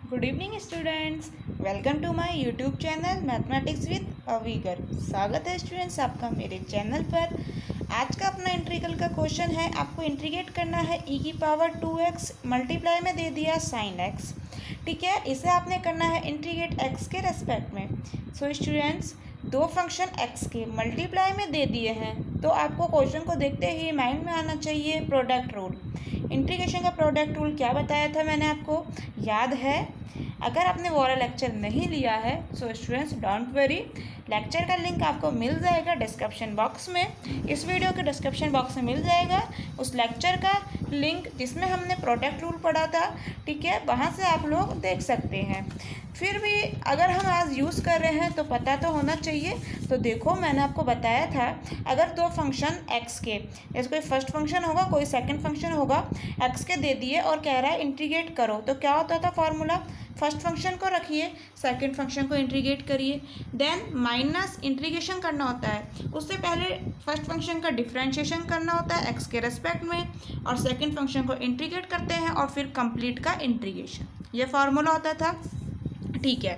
Good evening students, welcome to my YouTube channel mathematics with अवीगर। स्वागत है students आपका मेरे चैनल पर। आज का अपना इंटीग्रल का क्वेश्चन है, आपको इंटीग्रेट करना है e की पावर 2x मल्टीप्लाई में दे दिया sin x। ठीक है, इसे आपने करना है इंटीग्रेट x के रेस्पेक्ट में। सो स्टूडेंट्स, दो फंक्शन x के मल्टीप्लाई में दे दिए हैं तो आपको क्वेश्चन को देखते ही माइंड में आना चाहिए प्रोडक्ट रूल। इंटीग्रेशन का प्रोडक्ट रूल क्या बताया था मैंने आपको, याद है? अगर आपने वो वाला लेक्चर नहीं लिया है so students don't worry, lecture का लिंक आपको मिल जाएगा डिस्क्रिप्शन बॉक्स में। इस वीडियो के डिस्क्रिप्शन बॉक्स में मिल जाएगा उस लेक्चर का लिंक जिसमें हमने प्रोडक्ट रूल पढ़ा था। ठीक है, वहाँ से आप लोग देख सकते हैं। फिर भी अगर हम आज यूज़ कर रहे हैं तो पता तो होना चाहिए। तो देखो, मैंने आपको बताया था अगर दो फंक्शन x के, जैसे कोई फर्स्ट फंक्शन होगा कोई सेकंड फंक्शन होगा, x के दे दिए और कह रहा है इंटीग्रेट करो, तो क्या होता था फॉर्मूला? फर्स्ट फंक्शन को रखिए, सेकंड फंक्शन को इंटीग्रेट करिए, देन माइनस इंटीग्रेशन करना होता है। उससे पहले फर्स्ट फंक्शन का डिफरेंशिएशन करना होता है x के रेस्पेक्ट में, और सेकंड फंक्शन को इंटीग्रेट करते हैं और फिर कंप्लीट का इंटीग्रेशन। ये फार्मूला होता था। ठीक है,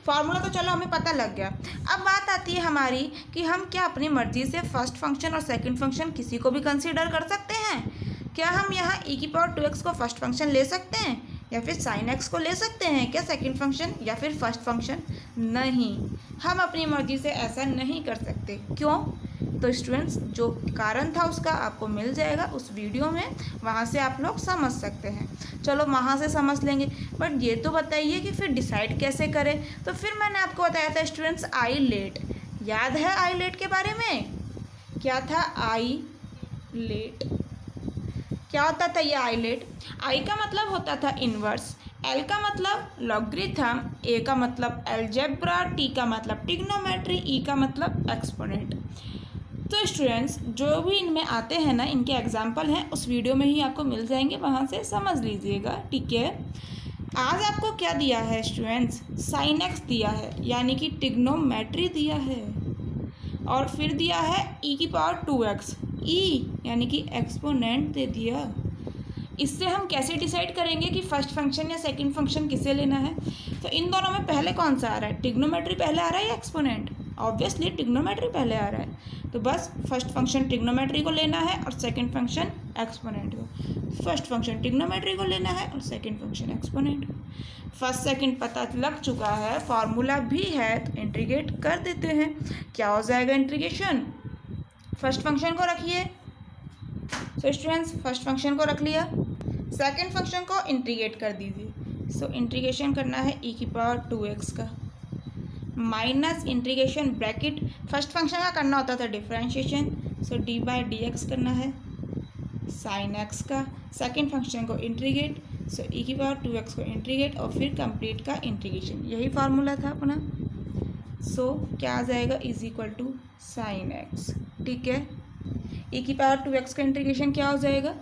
फार्मूला तो चलो हमें पता लग गया। अब बात आती है हमारी कि हम क्या अपनी मर्जी से फर्स्ट फंक्शन और सेकंड फंक्शन किसी को भी कंसीडर कर सकते हैं? क्या हम यहाँ e की पावर 2x को फर्स्ट फंक्शन ले सकते हैं या फिर sin x को ले सकते हैं क्या सेकंड फंक्शन या फिर फर्स्ट फंक्शन? नहीं, हम अपनी मर्जी से ऐसा नहीं कर सकते। क्यों? तो स्टूडेंट्स, जो कारण था उसका आपको मिल जाएगा उस वीडियो में, वहाँ से आप लोग समझ सकते हैं। चलो वहाँ से समझ लेंगे, बट ये तो बताइए कि फिर डिसाइड कैसे करें। तो फिर मैंने आपको बताया था स्टूडेंट्स आई लेट, याद है आई लेट के बारे में? क्या था आई लेट? क्या होता था ये आई लेट? आई का मतलब होता था इनवर्स, एल का मतलब लॉगरिथम, ए का मतलब अलजेब्रा, टी का मतलब ट्रिग्नोमेट्री, ई का मतलब एक्सपोनेंट। तो स्टूडेंट्स, जो भी इनमें आते हैं ना, इनके एग्जाम्पल हैं उस वीडियो में ही आपको मिल जाएंगे, वहाँ से समझ लीजिएगा। ठीक है, आज आपको क्या दिया है स्टूडेंट्स? साइन एक्स दिया है, यानी कि ट्रिग्नोमेट्री दिया है, और फिर दिया है ई की पावर 2x, ई यानी कि एक्सपोनेंट दे दिया। इससे हम कैसे डिसाइड करेंगे कि फर्स्ट फंक्शन या सेकंड फंक्शन किसे लेना है? तो इन दोनों में पहले कौन सा आ रहा है, ट्रिग्नोमेट्री पहले आ रहा है या एक्सपोनेंट? ऑब्वियसली ट्रिग्नोमेट्री पहले आ रहा है, तो बस फर्स्ट फंक्शन ट्रिग्नोमेट्री को लेना है और सेकंड फंक्शन एक्सपोनेंट को। फर्स्ट फंक्शन ट्रिग्नोमेट्री को लेना है और सेकंड फंक्शन एक्सपोनेंट को। फर्स्ट सेकंड पता लग चुका है, फार्मूला भी है, तो इंटीग्रेट कर देते हैं। क्या हो जाएगा इंटीग्रेशन? फर्स्ट फंक्शन को रखिए, सो स्टूडेंट्स फर्स्ट फंक्शन को रख लिया, सेकंड फंक्शन को इंटीग्रेट कर दीजिए। सो इंटीग्रेशन करना है e की पावर 2x का, minus integration bracket, first function का करना होता था डिफरेंशिएशन, सो d/dx करना है sin x का, सेकंड फंक्शन को इंटीग्रेट, सो e की पावर 2x को इंटीग्रेट और फिर कंप्लीट का इंटीग्रेशन। यही फार्मूला था अपना। सो क्या आ जाएगा? Is equal to sin x। ठीक है, e की पावर 2x का इंटीग्रेशन क्या हो जाएगा?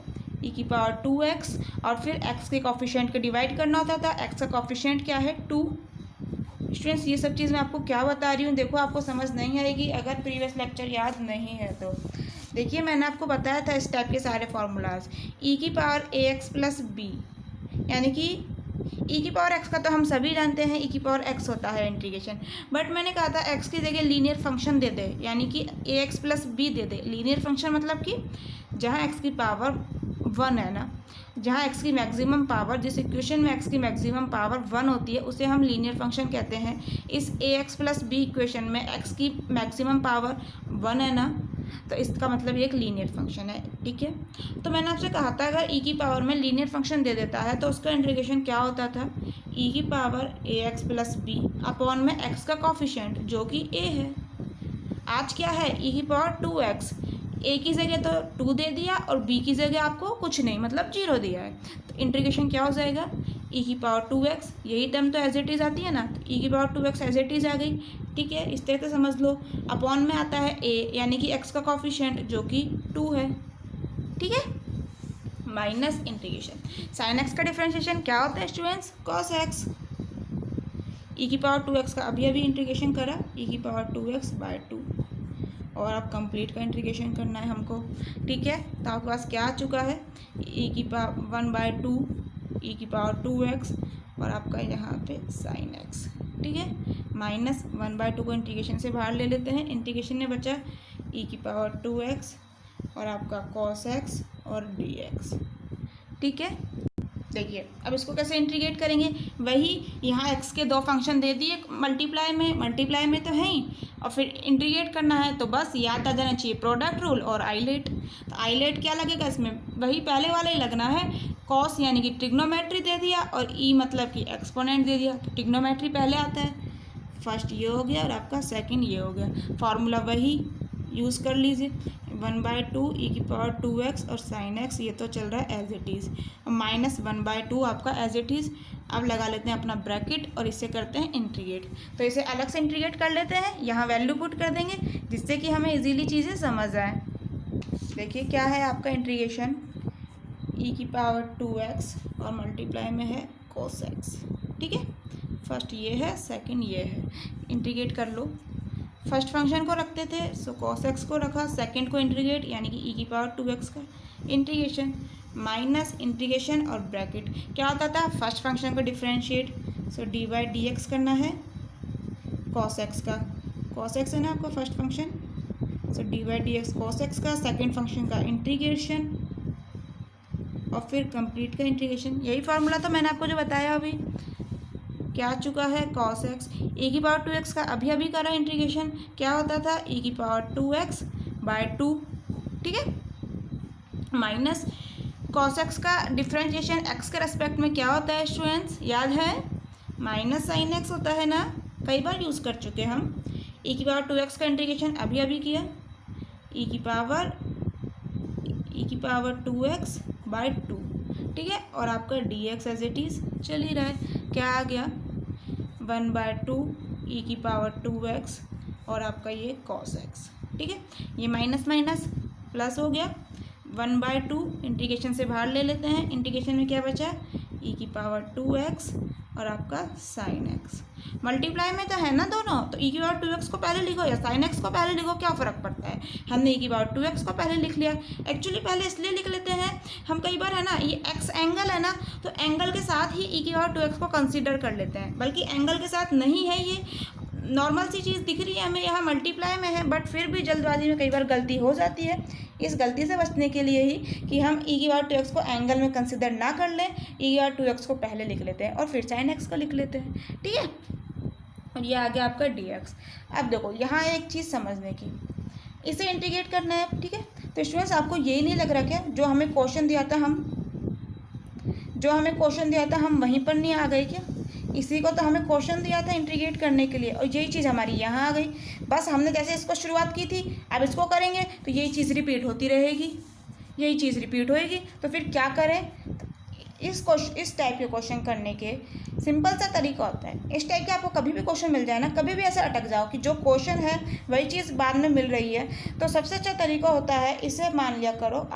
e की पावर 2x, और फिर x के कॉफिशिएंट को डिवाइड करना होता था। x का कॉफिशिएंट क्या है? 2। स्टूडेंट्स, ये सब चीज़ मैं आपको क्या बता रही हूँ, देखो आपको समझ नहीं आएगी अगर प्रीवियस लेक्चर याद नहीं है तो। देखिए, मैंने आपको बताया था इस टाइप के सारे फार्मूलाज। e की पावर ax प्लस b, यानी कि e की पावर x का तो हम सभी जानते हैं e की पावर x होता है इंटीग्रेशन, बट मैंने कहा था x की जगह लीनियर फंक्शन दे दे, यानी कि ax प्लस b दे दे। लीनियर फंक्शन मतलब कि जहाँ x की पावर 1 है ना, जहाँ x की मैक्सिमम पावर, जिस इक्वेशन में x की मैक्सिमम पावर 1 होती है उसे हम लीनियर फंक्शन कहते हैं। इस ax प्लस b इक्वेशन में x की मैक्सिमम पावर 1 है ना, तो इसका मतलब ये एक लीनियर फंक्शन है। ठीक है, तो मैंने आपसे कहा था अगर e की पावर में लीनियर फंक्शन दे देता है तो उसका इंटीग्रेशन क्या होता था? e की power ax plus b upon में x का कॉफिशिएंट जो कि a है। आज क्या है? e की पावर 2x, a की जगह तो 2 दे दिया और b की जगह आपको कुछ नहीं, मतलब 0 दिया है, तो इंटीग्रेशन क्या हो जाएगा? e की पावर 2x, यही टर्म तो एज इट इज़ आती है ना, तो e की power 2x as it is आ गई। ठीक है, इस तरह से समझ लो। अपॉन में आता है a, यानी कि x का कॉफिशिएंट जो कि 2 है। ठीक है, माइनस इंटीग्रेशन साइन x का डिफरेंशिएशन क्या होता है स्टूडेंट्स? cos x। e की पावर 2x का अभी अभी इंटीग्रेशन करा, e की पावर 2x/2, और अब कंप्लीट का इंटीग्रेशन करना है हमको। ठीक है, तो आपके पास क्या आ चुका है? e की पावर 1/2 e की पावर 2x, और आपका यहाँ साइन एक्स। ठीक है, -1/2 को इंटीग्रेशन से बाहर ले लेते हैं, इंटीग्रेशन में बचा e⁻²x और आपका cos x और dx। ठीक है, देखिए अब इसको कैसे इंटीग्रेट करेंगे, वही यहाँ x के दो फंक्शन दे दिए मल्टीप्लाई में तो है ही, और फिर इंटीग्रेट करना है तो बस याद आ जाना चाहिए प्रोडक्ट रूल और आइलेट। तो आइलेट क्या लगेगा इसमें, वही पहले वाला ही लगना है, कॉस यानी कि ट्रिग्नोमेट्री दे दिया और ई मतलब कि एक्सपोनेंट दे दिया, तो ट्रिग्नोमेट्री पहले आता है, फर्स्ट ये हो गया और आपका सेकंड ये हो गया, फार्मूला वही यूज़ कर लीजिए, 1/2 e⁻²x और साइन एक्स, ये तो चल रहा है एज इट इज़, -1/2 आपका एज इट इज़। अब लगा लेते हैं अपना ब्रैकेट और इसे करते हैं इंटीग्रेट। तो इसे अलग से इंटीग्रेट कर लेते हैं, यहाँ वैल्यू पुट कर देंगे जिससे कि हमें इजीली चीज़ें समझ आए। देखिए क्या है आपका इंटीग्रेशन, e⁻²x और मल्टीप्लाई में है cos x। ठीक है, फर्स्ट ये है, सेकंड ये है, इंटीग्रेट कर लो। फर्स्ट फंक्शन को रखते थे सो cos x को रखा, सेकंड को इंटीग्रेट यानी कि e⁻²x का इंटीग्रेशन, माइनस इंटीग्रेशन और ब्रैकेट क्या होता था, फर्स्ट फंक्शन को डिफरेंशिएट, सो dy/dx करना है cos x का, cos x है ना आपका फर्स्ट फंक्शन, सो dy/dx cos x का, सेकंड फंक्शन का इंटीग्रेशन और फिर कंप्लीट का इंटीग्रेशन। यही फार्मूला तो मैंने आपको जो बताया अभी, क्या आ चुका है cos x, e⁻²x का अभी अभी करा इंटीग्रेशन, क्या होता था e⁻²x/2। ठीक है, माइनस cos x का डिफ्रेंशिएशन x के रेस्पेक्ट में क्या होता है स्टूडेंट्स, याद है, माइनस साइन x होता है ना, कई बार यूज़ कर चुके हम। e⁻²x का इंटीग्रेशन अभी अभी किया, e⁻²x/2। ठीक है, और आपका dx एज इट इज़ चल ही रहा है, क्या आ गया 1/2 e⁻²x और आपका ये cos x। ठीक है, ये माइनस माइनस प्लस हो गया, 1/2 इंटीग्रेशन से बाहर ले लेते हैं, इंटीग्रेशन में क्या बचा e⁻²x और आपका साइन x। मल्टीप्लाई में तो है ना दोनों, तो e⁻²x को पहले लिखो या साइन x को पहले लिखो, क्या फ़र्क पड़ता है, हमने e⁻²x को पहले लिख लिया। एक्चुअली पहले इसलिए लिख लेते हैं हम, कई बार है ना ये x एंगल है ना, तो एंगल के साथ ही e⁻²x को कंसीडर कर लेते हैं, बल्कि एंगल के साथ नहीं है, ये नॉर्मल सी चीज़ दिख रही है हमें, यहाँ मल्टीप्लाई में है, बट फिर भी जल्दबाजी में कई बार गलती हो जाती है। इस गलती से बचने के लिए ही कि हम e⁻²x को एंगल में कंसिडर ना कर लें, e⁻²x को पहले लिख लेते हैं और फिर साइन x को लिख लेते हैं। ठीक है, और ये आ गया आपका dx। अब देखो यहाँ एक चीज़ समझने की, इसे इंटीग्रेट करना है। ठीक है, तो स्टूडेंट्स आपको यही नहीं लग रहा क्या, जो हमें क्वेश्चन दिया था हम वहीं पर नहीं आ गए क्या, इसी को तो हमें क्वेश्चन दिया था इंटीग्रेट करने के लिए, और यही चीज़ हमारी यहाँ आ गई। बस हमने जैसे इसको शुरुआत की थी, अब इसको करेंगे तो यही चीज़ रिपीट होती रहेगी, यही चीज़ रिपीट होएगी। तो फिर क्या करें, इस टाइप के क्वेश्चन करने के सिंपल सा तरीका होता है। इस टाइप के आपको कभी भी क्वेश्चन मिल जाए ना, कभी भी ऐसे अटक जाओ कि जो क्वेश्चन है वही चीज़ बाद में मिल रही है, तो सबसे अच्छा तरीका होता है, इसे मान लिया करो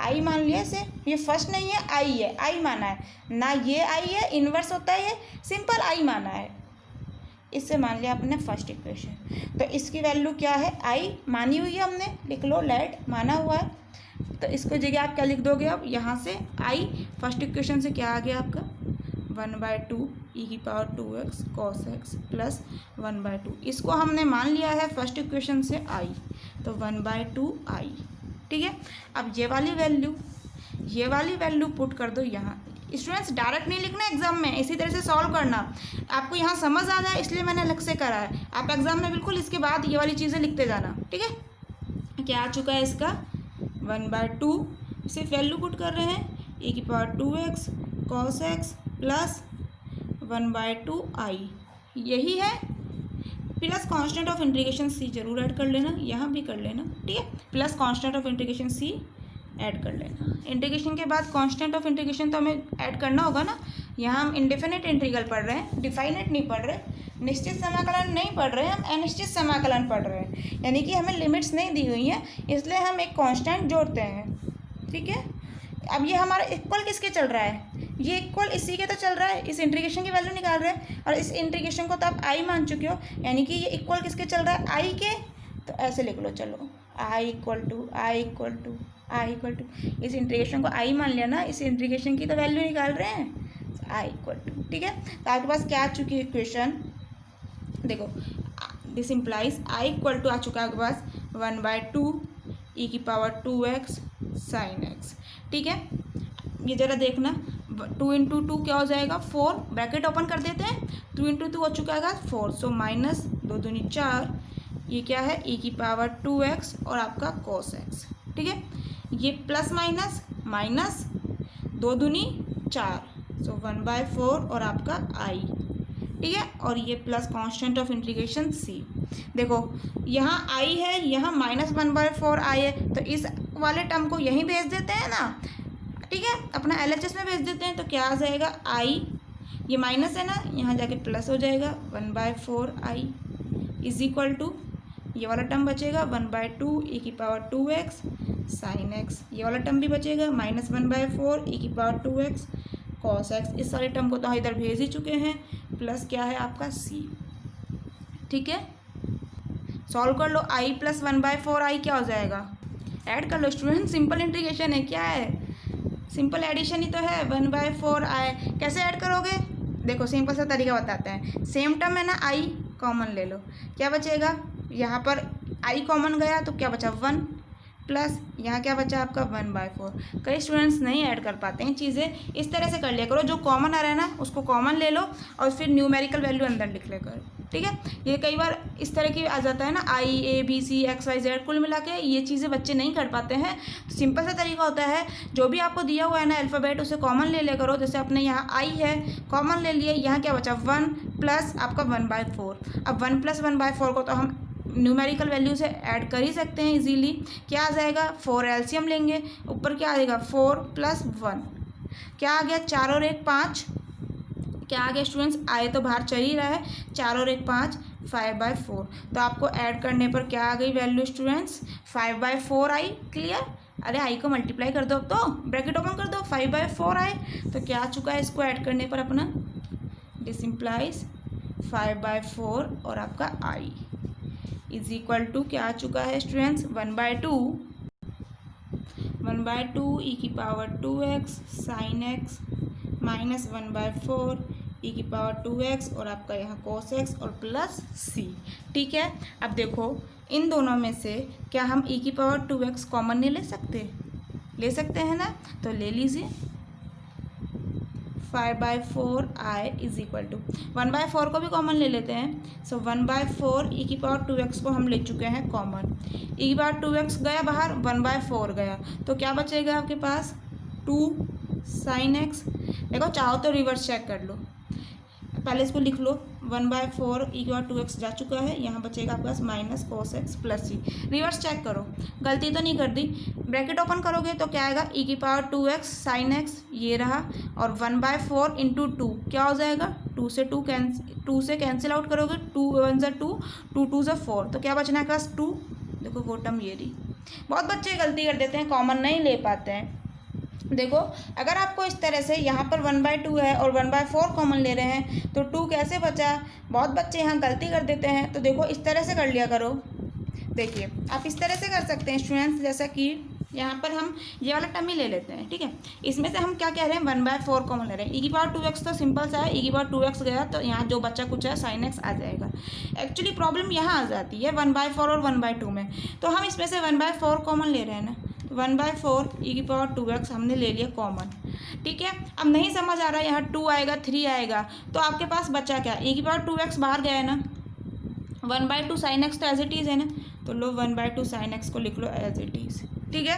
आई मान लिया इसे, ये फर्स्ट नहीं है, आई है, आई माना है ना, ये आई है इन्वर्स होता है, ये सिंपल आई माना है, इससे मान लिया आपने फर्स्ट इक्वेशन। तो इसकी वैल्यू क्या है, आई मानी हुई है हमने, लिख लो लेट माना हुआ है, तो इसको जगह आप क्या लिख दोगे, अब यहाँ से आई फर्स्ट इक्वेशन से क्या आ गया आपका 1/2 e⁻²x cos x प्लस 1/2, इसको हमने मान लिया है फर्स्ट इक्वेशन से आई, तो 1/2 आई। ठीक है, अब ये वाली वैल्यू पुट कर दो यहाँ। स्टूडेंट्स डायरेक्ट नहीं लिखना एग्जाम में, इसी तरह से सॉल्व करना, आपको यहाँ समझ आ जाए इसलिए मैंने अलग से करा है। आप एग्जाम में बिल्कुल इसके बाद ये वाली चीज़ें लिखते जाना। ठीक है, क्या आ चुका है इसका 1/2, सिर्फ वैल्यू पुट कर रहे हैं e⁻²x cos x प्लस 1/2 आई, यही है, प्लस कांस्टेंट ऑफ इंटीग्रेशन सी जरूर ऐड कर लेना, यहाँ भी कर लेना। ठीक है, plus constant of integration C add कर लेना। इंटीग्रेशन के बाद कांस्टेंट ऑफ इंटीग्रेशन तो हमें ऐड करना होगा ना, यहाँ हम इंडेफिनिट इंटीग्रल पढ़ रहे हैं, डिफाइनेट नहीं पढ़ रहे, निश्चित समाकलन नहीं पढ़ रहे हैं, हम अनिश्चित समाकलन पढ़ रहे हैं, यानी कि हमें लिमिट्स नहीं दी हुई हैं, इसलिए हम एक कांस्टेंट जोड़ते हैं। ठीक है, अब ये हमारा इक्वल किसके चल रहा है, ये इक्वल इसी के तो चल रहा है, इस इंटीग्रेशन की वैल्यू निकाल रहे हैं, और इस इंटीग्रेशन को तो आप आई मान चुके हो, यानी कि ये इक्वल किसके चल रहा है, आई के। तो ऐसे लिख लो, चलो आई इक्वल टू, इस इंटीग्रेशन को आई मान लिया ना, इस इंटीग्रेशन की तो वैल्यू निकाल रहे हैं, आई इक्वल टू, ठीक है। तो आपके पास क्या आ चुकी है इक्वेशन, देखो this implies I equal to आ चुका है आपके पास 1/2 ई की पावर 2x साइन एक्स, ठीक है। ये जरा देखना 2 इंटू 2 क्या हो जाएगा 4, ब्रैकेट ओपन कर देते हैं, 2 इंटू 2 हो चुका है 4, सो माइनस 2 दूनी 4, ये क्या है ई की पावर 2x और आपका cos x, ठीक है। ये प्लस माइनस माइनस 2 दूनी 4, सो 1/4 और आपका i, ठीक है। और ये plus constant of integration c, देखो यहाँ i है, यहाँ -1/4 i है, तो इस वाले टर्म को यहीं भेज देते हैं ना, ठीक है, अपना LHS में भेज देते हैं। तो क्या आ जाएगा i, ये माइनस है ना, यहाँ जाके प्लस हो जाएगा 1/4 i इज इक्वल टू, ये वाला टर्म बचेगा 1/2 ई की पावर 2x साइन एक्स, ये वाला टर्म भी बचेगा -1/4 ई की पावर 2x cos x, इस सारे टर्म को तो इधर भेज ही चुके हैं, प्लस क्या है आपका c, ठीक है। सॉल्व कर लो, i प्लस 1/4 i क्या हो जाएगा, ऐड कर लो स्टूडेंट, सिंपल इंटीग्रेशन है, क्या है, सिंपल एडिशन ही तो है, 1/4 i कैसे ऐड करोगे, देखो सिंपल सा तरीका बताते हैं, सेम टर्म है ना i कॉमन ले लो, क्या बचेगा, यहाँ पर i कॉमन गया तो क्या बचा 1, प्लस यहाँ क्या बचा आपका 1/4। कई स्टूडेंट्स नहीं ऐड कर पाते हैं चीज़ें, इस तरह से कर लिया करो, जो कॉमन आ रहा है ना उसको कॉमन ले लो और फिर न्यूमेरिकल वैल्यू अंदर लिख ले करो, ठीक है। ये कई बार इस तरह की आ जाता है ना, i a b c x y z, कुल मिला के ये चीज़ें बच्चे नहीं कर पाते हैं। तो सिंपल सा तरीका होता है, जो भी आपको दिया हुआ है ना अल्फ़ाबेट, उसे कॉमन ले ले करो, जैसे अपने यहाँ i है कॉमन ले लिए, यहाँ क्या बचा 1 प्लस आपका 1/4, अब 1 प्लस 1/4 को तो हम न्यूमेरिकल वैल्यू से ऐड कर ही सकते हैं इजीली, क्या आ जाएगा 4 एलसीएम लेंगे, ऊपर क्या आ जाएगा 4 + 1, क्या आ गया 4 और 1 5, क्या आ गया स्टूडेंट्स, आए तो बाहर चल ही रहा है, 4 और 1 5, 5/4, तो आपको ऐड करने पर क्या आ गई वैल्यू स्टूडेंट्स 5/4 आई, क्लियर। अरे आई को मल्टीप्लाई कर दो, अब तो ब्रैकेट ओपन कर दो, 5/4 आई, तो क्या आ चुका है इसको ऐड करने पर अपना, दिस इम्प्लाइज 5/4 और आपका आई इज इक्वल टू क्या आ चुका है स्टूडेंट्स 1/2 ई की power 2x sine x minus 1/4 ई की पावर 2x और आपका यहाँ cos x और प्लस c, ठीक है। अब देखो इन दोनों में से क्या हम ई की पावर 2x कॉमन नहीं ले सकते हैं ना, तो ले लीजिए, 5/4 i इज इक्वल टू 1/4 को भी कॉमन ले लेते हैं, सो 1/4 ई की पावर 2x को हम ले चुके हैं कॉमन, ई की पावर 2x गया बाहर, 1/4 गया, तो क्या बचेगा आपके पास 2 साइन एक्स, देखो चाहो तो रिवर्स चेक कर लो, पहले इसको लिख लो, 1/4 ई की पावर 2x जा चुका है, यहाँ बचेगा आपके पास minus cos x plus c, reverse check करो, गलती तो नहीं कर दी, ब्रैकेट ओपन करोगे तो क्या आएगा ई की पावर 2x साइन x, ये रहा, और 1/4 इंटू 2 क्या हो जाएगा, 2 से कैंसिल आउट करोगे, 2 1 ज़ा 2, 2 2 ज़ा 4, तो क्या बचना है आपके पास 2, देखो वो टर्म ये रही। बहुत बच्चे गलती कर देते हैं, कॉमन नहीं ले पाते हैं। देखो अगर आपको इस तरह से यहाँ पर 1/2 है और 1/4 कॉमन ले रहे हैं तो 2 कैसे बचा, बहुत बच्चे यहाँ गलती कर देते हैं, तो देखो इस तरह से कर लिया करो, देखिए आप इस तरह से कर सकते हैं स्टूडेंट्स, जैसा कि यहाँ पर हम ये वाला टर्म ही ले लेते हैं, ठीक है। इसमें से हम क्या कह रहे हैं 1/4 कॉमन ले रहे हैं, ई की पावर 2x तो सिंपल सा है, ई की पावर 2x गया तो यहाँ जो बच्चा कुछ है साइन एक्स आ जाएगा। एक्चुअली प्रॉब्लम यहाँ आ जाती है 1/4 और 1/2 में, तो हम इसमें से 1/4 कॉमन ले रहे हैं ना, 1/4 ई की पावर 2x हमने ले लिया कॉमन, ठीक है। अब नहीं समझ आ रहा है, यहाँ 2 आएगा 3 आएगा, तो आपके पास बचा क्या, ई की पावर 2x बाहर गया है ना, 1/2 साइन एक्स तो एज इट इज़ है ना, तो लो 1/2 साइन एक्स को लिख लो एज इट इज़, ठीक है।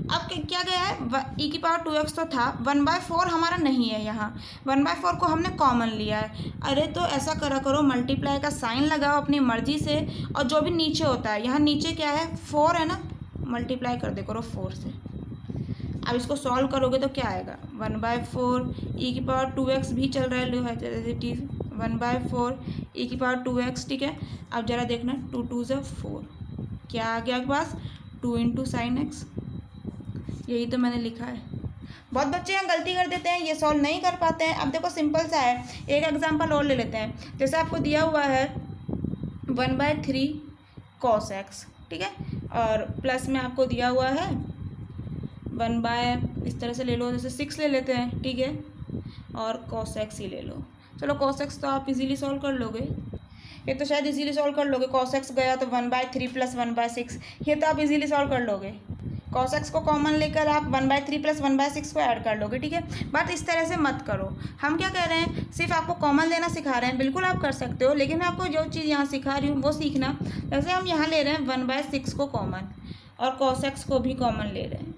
अब क्या गया है, ई की पावर 2x तो था, 1/4 हमारा नहीं है, यहाँ 1/4 को हमने कॉमन लिया है। अरे तो ऐसा करा करो, मल्टीप्लाई का साइन लगाओ अपनी मर्जी से, और जो भी नीचे होता है, यहाँ नीचे क्या है 4 है ना, मल्टीप्लाई कर दे करो 4 से। अब इसको सॉल्व करोगे तो क्या आएगा 1/4 ई की पावर 2x भी चल रहा है, लो है एज इट इज़ 1/4 ई की पावर 2x, ठीक है। अब जरा देखना 2 2 ज़ा 4, क्या आ गया आपके पास 2 इंटू साइन एक्स, यही तो मैंने लिखा है। बहुत बच्चे यहाँ गलती कर देते हैं, ये सॉल्व नहीं कर पाते हैं। अब देखो सिंपल सा है, एक एग्जांपल और ले लेते हैं, जैसे आपको दिया हुआ है 1/3 cos x, ठीक है, और प्लस में आपको दिया हुआ है 1 बाय, इस तरह से ले लो, जैसे 6 ले लेते हैं, ठीक है, और cos x ही ले लो। चलो cos x तो आप इजीली सॉल्व कर लोगे, ये तो शायद इजीली सॉल्व कर लोगे। cos x गया तो 1/3 + 1/6, ये तो आप इजीली सॉल्व कर लोगे। cos x को कॉमन लेकर आप 1/3 + 1/6 को ऐड कर लोगे, ठीक है। बट इस तरह से मत करो। हम क्या कह रहे हैं, सिर्फ आपको कॉमन लेना सिखा रहे हैं। बिल्कुल आप कर सकते हो, लेकिन आपको जो चीज़ यहाँ सिखा रही हूँ वो सीखना। जैसे हम यहाँ ले रहे हैं 1/6 को कॉमन और cos x को भी कॉमन ले रहे हैं,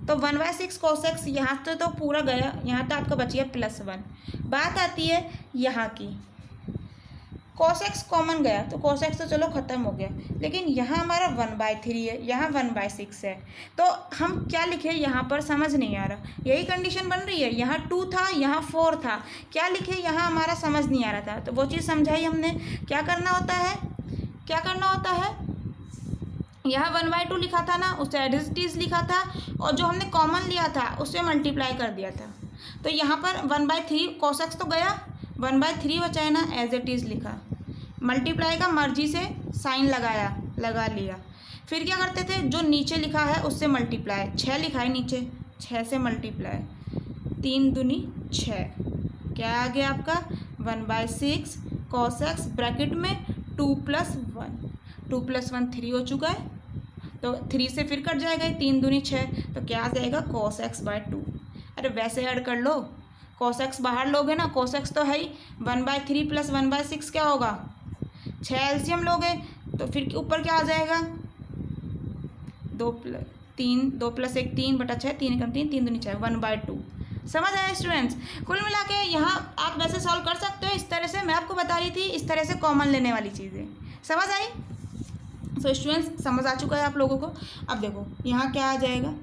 तो 1/6 cos x यहाँ तो पूरा गया, यहाँ तो आपका बच गया +1। बात आती है यहाँ की, cos x कॉमन गया तो cos x तो चलो ख़त्म हो गया, लेकिन यहाँ हमारा 1/3 है, यहाँ 1/6 है, तो हम क्या लिखें यहाँ पर समझ नहीं आ रहा। यही कंडीशन बन रही है, यहाँ 2 था, यहाँ 4 था, क्या लिखे यहाँ हमारा समझ नहीं आ रहा था। तो वो चीज़ समझाई हमने। क्या करना होता है, क्या करना होता है, यहाँ 1/2 लिखा था ना, उससे एज इट इज़ लिखा था, और जो हमने कॉमन लिया था उससे मल्टीप्लाई कर दिया था। तो यहाँ पर 1/3 cos x तो गया, 1/3 बचा है ना, एज इट इज़ लिखा। मल्टीप्लाई का मर्जी से साइन लगा लिया। फिर क्या करते थे, जो नीचे लिखा है उससे मल्टीप्लाई, 6 लिखा है नीचे, 6 से मल्टीप्लाई, 3 दूनी 6, क्या आ गया आपका 1/6 cos x ब्रैकेट में 2 + 1, 2 + 1 3 हो चुका है, तो 3 से फिर कट जाएगा, 3 दूनी 6, तो क्या आ जाएगा cos x/2। अरे वैसे ऐड कर लो, cos x बाहर लोगे ना, cos x तो है ही, 1/3 + 1/6 क्या होगा, 6 एलसीएम लोगे तो फिर ऊपर क्या आ जाएगा, 2 + 1 3/6, 3 × 3 3 दूनी 6, 1/2। समझ आया स्टूडेंट्स। कुल मिला के यहाँ आप वैसे सॉल्व कर सकते हो, इस तरह से मैं आपको बता रही थी, इस तरह से कॉमन लेने वाली चीज़ें समझ आई। तो स्टूडेंट्स समझ आ चुका है आप लोगों को। अब देखो यहाँ क्या आ जाएगा,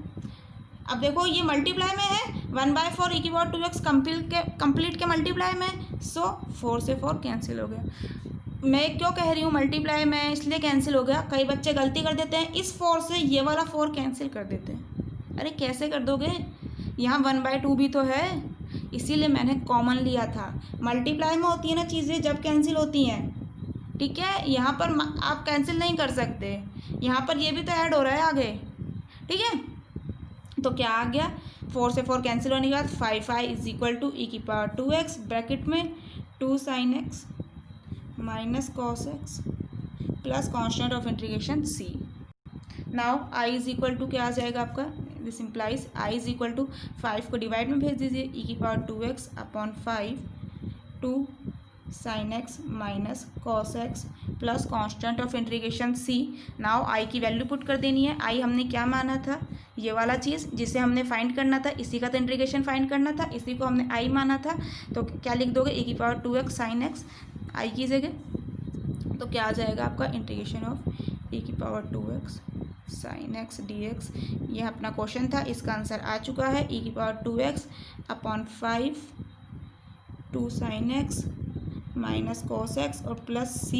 अब देखो ये मल्टीप्लाई में है, 1/4 e⁻²x कंप्लीट के मल्टीप्लाई में, सो 4 से 4 कैंसिल हो गया। मैं क्यों कह रही हूँ मल्टीप्लाई में, इसलिए कैंसिल हो गया। कई बच्चे गलती कर देते हैं, इस 4 से ये वाला 4 कैंसिल कर देते हैं। अरे कैसे कर दोगे, यहाँ 1/2 भी तो है, इसीलिए मैंने कॉमन लिया था। मल्टीप्लाई में होती है ना चीज़ें जब कैंसिल होती हैं, ठीक है। यहाँ पर आप कैंसिल नहीं कर सकते, यहाँ पर ये भी तो ऐड हो रहा है आगे, ठीक है। तो क्या आ गया, 4 से 4 कैंसिल होने के बाद 5i = e⁻²x ब्रैकेट में 2 sin x minus cos x plus constant of integration c। Now i = क्या आ जाएगा आपका, दिस इम्प्लाइज i = 5 को डिवाइड में भेज दीजिए, e⁻²x/5 2 sin x minus cos x plus constant of integration c। Now i की वैल्यू पुट कर देनी है। i हमने क्या माना था, ये वाला चीज़ जिसे हमने फाइंड करना था, इसी का तो इंटीग्रेशन फाइंड करना था, इसी को हमने i माना था। तो क्या लिख दोगे, e⁻²x sin x i की जगह, तो क्या आ जाएगा आपका integration of e⁻²x sin x dx। यह अपना क्वेश्चन था, इसका आंसर आ चुका है, e⁻²x/5 2 sin x minus cos x और प्लस c,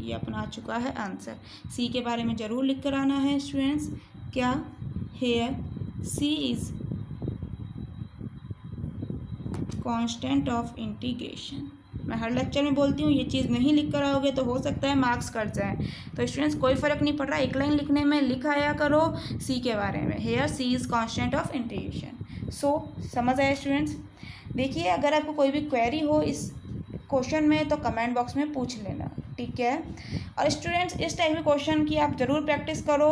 ये अपना आ चुका है आंसर। c के बारे में ज़रूर लिख कर आना है स्टूडेंट्स। क्या, here c is constant of integration. मैं हर लेक्चर में बोलती हूँ, ये चीज़ नहीं लिख कर आओगे तो हो सकता है मार्क्स कट जाए। तो स्टूडेंट्स कोई फ़र्क नहीं पड़ रहा, एक लाइन लिखने में लिख आया करो सी के बारे में, here C is constant of integration. So समझ आया स्टूडेंट्स। देखिए अगर आपको कोई भी क्वेरी हो इस क्वेश्चन में तो कमेंट बॉक्स में पूछ लेना, ठीक है। और स्टूडेंट्स इस टाइप के क्वेश्चन की आप ज़रूर प्रैक्टिस करो,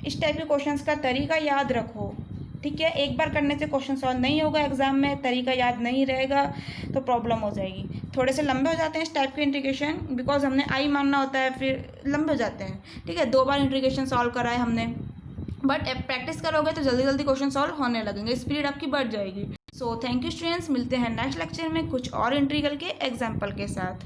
इस टाइप के क्वेश्चंस का तरीका याद रखो, ठीक है। एक बार करने से क्वेश्चन सॉल्व नहीं होगा एग्जाम में, तरीका याद नहीं रहेगा तो प्रॉब्लम हो जाएगी। थोड़े से लंबे हो जाते हैं इस टाइप के इंटीग्रेशन, बिकॉज हमने आई मानना होता है, फिर लंबे हो जाते हैं, ठीक है। 2 बार इंटीग्रेशन सॉल्व करा है हमने, बट प्रैक्टिस करोगे तो जल्दी जल्दी क्वेश्चन सॉल्व होने लगेंगे, स्पीड आपकी बढ़ जाएगी। सो थैंक यू स्टूडेंट्स, मिलते हैं नेक्स्ट लेक्चर में कुछ और इंटीग्रल के एग्जाम्पल के साथ।